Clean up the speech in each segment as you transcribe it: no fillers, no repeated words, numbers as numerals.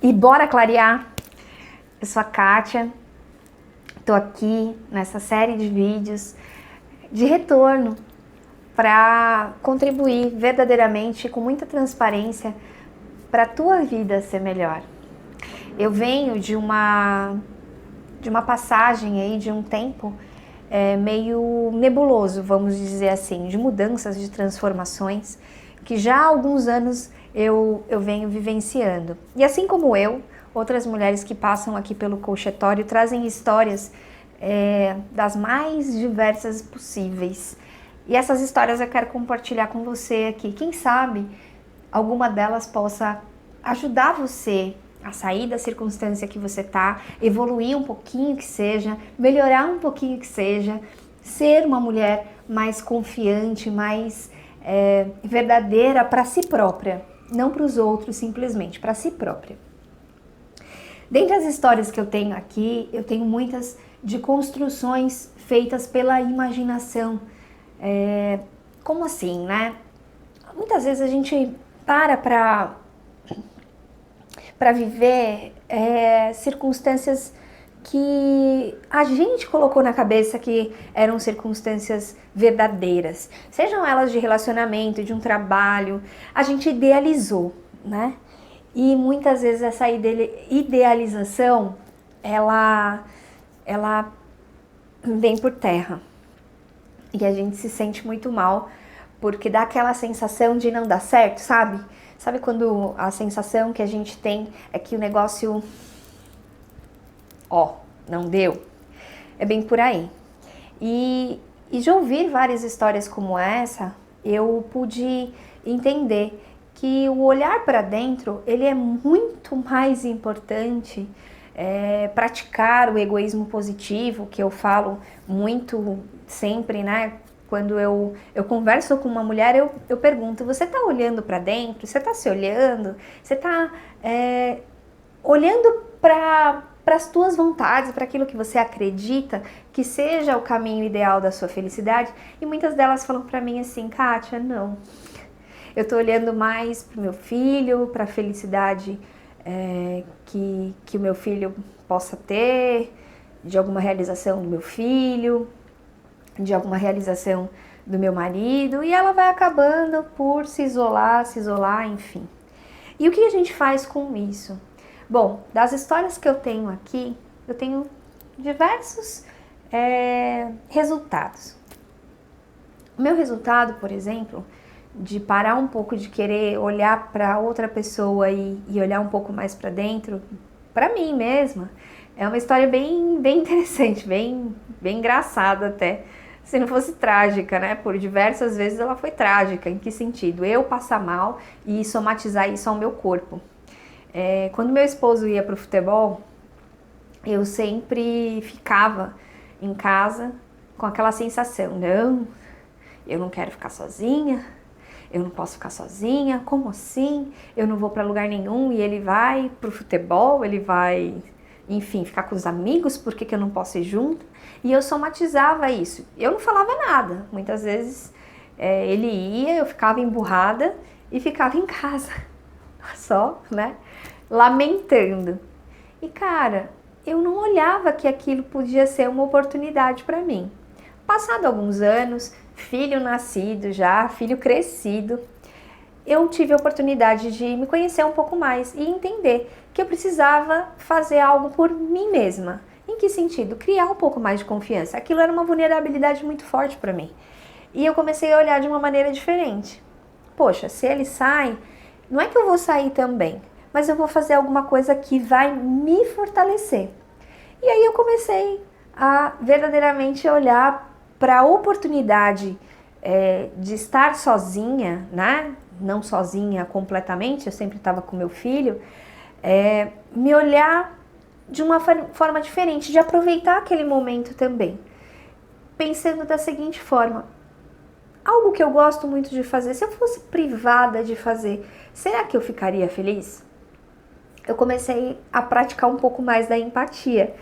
E bora clarear? Eu sou a Kátia, tô aqui nessa série de vídeos de retorno para contribuir verdadeiramente com muita transparência para a tua vida ser melhor. Eu venho de uma passagem aí, de um tempo meio nebuloso, vamos dizer assim, de mudanças, de transformações, que já há alguns anos eu venho vivenciando. E assim como eu, outras mulheres que passam aqui pelo Coachetório trazem histórias das mais diversas possíveis. E essas histórias eu quero compartilhar com você aqui. Quem sabe alguma delas possa ajudar você a sair da circunstância que você está, evoluir um pouquinho que seja, melhorar um pouquinho que seja, ser uma mulher mais confiante, mais verdadeira para si própria, não para os outros simplesmente, para si própria. Dentre as histórias que eu tenho aqui, eu tenho muitas de construções feitas pela imaginação. Como assim, né? Muitas vezes a gente para viver circunstâncias que a gente colocou na cabeça que eram circunstâncias verdadeiras. Sejam elas de relacionamento, de um trabalho, a gente idealizou, né? E muitas vezes essa idealização, ela vem por terra. E a gente se sente muito mal, porque dá aquela sensação de não dar certo, sabe? Sabe quando a sensação que a gente tem é que o negócio, não deu? É bem por aí. E de ouvir várias histórias como essa, eu pude entender que o olhar para dentro, ele é muito mais importante, praticar o egoísmo positivo, que eu falo muito sempre, né? Quando eu converso com uma mulher, eu pergunto, você está olhando para dentro? Você está se olhando? Você está olhando para as tuas vontades, para aquilo que você acredita que seja o caminho ideal da sua felicidade? E muitas delas falam para mim assim, Kátia, não. Eu estou olhando mais para o meu filho, para a felicidade que o meu filho possa ter, de alguma realização do meu filho, de alguma realização do meu marido, e ela vai acabando por se isolar, enfim. E o que a gente faz com isso? Bom, das histórias que eu tenho aqui, eu tenho diversos resultados. O meu resultado, por exemplo, de parar um pouco de querer olhar para outra pessoa e olhar um pouco mais para dentro, para mim mesma, é uma história bem interessante, bem engraçada até, se não fosse trágica, né? Por diversas vezes ela foi trágica. Em que sentido? Eu passar mal e somatizar isso ao meu corpo. Quando meu esposo ia para o futebol, eu sempre ficava em casa com aquela sensação, não, eu não quero ficar sozinha, eu não posso ficar sozinha, como assim? Eu não vou para lugar nenhum e ele vai pro futebol, ele vai, enfim, ficar com os amigos, por que eu não posso ir junto? E eu somatizava isso. Eu não falava nada. Muitas vezes ele ia, eu ficava emburrada e ficava em casa, só, né, lamentando. E cara, eu não olhava que aquilo podia ser uma oportunidade para mim. Passado alguns anos, filho nascido já, filho crescido, eu tive a oportunidade de me conhecer um pouco mais e entender que eu precisava fazer algo por mim mesma. Em que sentido? Criar um pouco mais de confiança. Aquilo era uma vulnerabilidade muito forte para mim. E eu comecei a olhar de uma maneira diferente. Poxa, se ele sai, não é que eu vou sair também, mas eu vou fazer alguma coisa que vai me fortalecer. E aí eu comecei a verdadeiramente olhar para a oportunidade de estar sozinha, né? Não sozinha completamente, eu sempre estava com meu filho, me olhar de uma forma diferente, de aproveitar aquele momento também, pensando da seguinte forma, algo que eu gosto muito de fazer, se eu fosse privada de fazer, será que eu ficaria feliz? Eu comecei a praticar um pouco mais da empatia,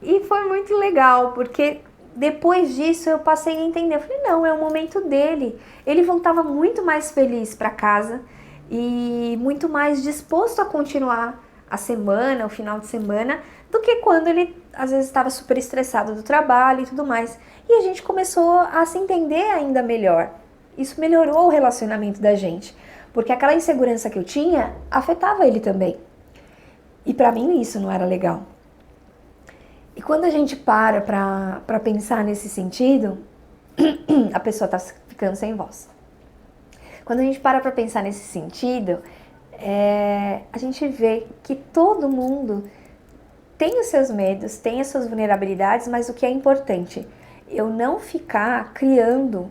e foi muito legal, porque depois disso eu passei a entender, eu falei, não, é o momento dele. Ele voltava muito mais feliz para casa e muito mais disposto a continuar a semana, o final de semana, do que quando ele às vezes estava super estressado do trabalho e tudo mais. E a gente começou a se entender ainda melhor. Isso melhorou o relacionamento da gente, porque aquela insegurança que eu tinha afetava ele também. E pra mim isso não era legal. E quando a gente para pensar nesse sentido, a pessoa tá ficando sem voz. Quando a gente para pensar nesse sentido, a gente vê que todo mundo tem os seus medos, tem as suas vulnerabilidades, mas o que é importante, eu não ficar criando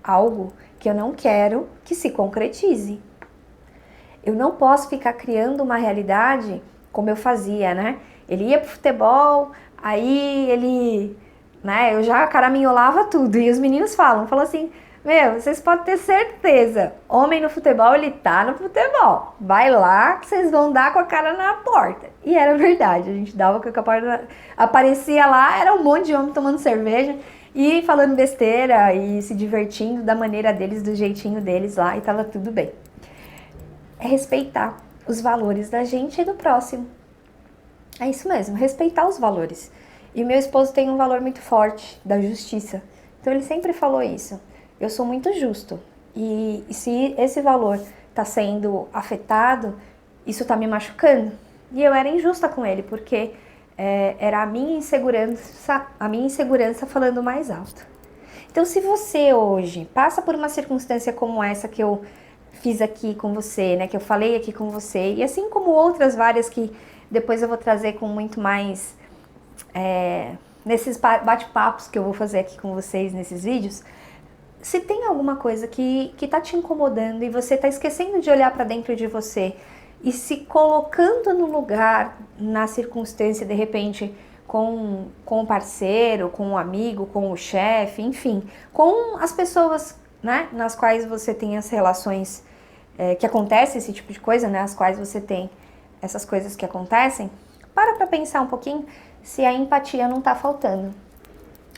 algo que eu não quero que se concretize. Eu não posso ficar criando uma realidade como eu fazia, né? Ele ia pro futebol, aí ele, né, eu já caraminholava tudo. E os meninos falam assim, vocês podem ter certeza, homem no futebol, ele tá no futebol. Vai lá que vocês vão dar com a cara na porta. E era verdade, a gente dava com a porta, aparecia lá, era um monte de homem tomando cerveja e falando besteira e se divertindo da maneira deles, do jeitinho deles lá, e tava tudo bem. É respeitar os valores da gente e do próximo. É isso mesmo, respeitar os valores. E o meu esposo tem um valor muito forte da justiça. Então ele sempre falou isso. Eu sou muito justo. E se esse valor está sendo afetado, isso está me machucando. E eu era injusta com ele, porque era a minha insegurança falando mais alto. Então se você hoje passa por uma circunstância como essa que eu fiz aqui com você, né, que eu falei aqui com você, e assim como outras várias que depois eu vou trazer com muito mais, nesses bate-papos que eu vou fazer aqui com vocês nesses vídeos, se tem alguma coisa que tá te incomodando e você tá esquecendo de olhar para dentro de você e se colocando no lugar, na circunstância, de repente, com o parceiro, com o amigo, com o chefe, enfim, com as pessoas, né, nas quais você tem as relações, que acontece esse tipo de coisa, né, as quais você tem essas coisas que acontecem, para pensar um pouquinho se a empatia não tá faltando.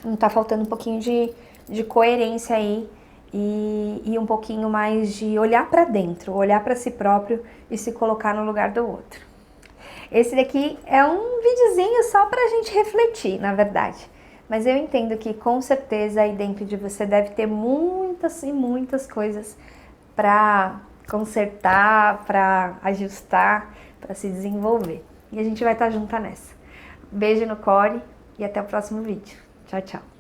Não tá faltando um pouquinho de coerência aí e um pouquinho mais de olhar para dentro, olhar para si próprio e se colocar no lugar do outro. Esse daqui é um videozinho só pra gente refletir, na verdade. Mas eu entendo que com certeza aí dentro de você deve ter muitas e muitas coisas para consertar, para ajustar, para se desenvolver. E a gente vai estar junto nessa. Beijo no core e até o próximo vídeo. Tchau, tchau.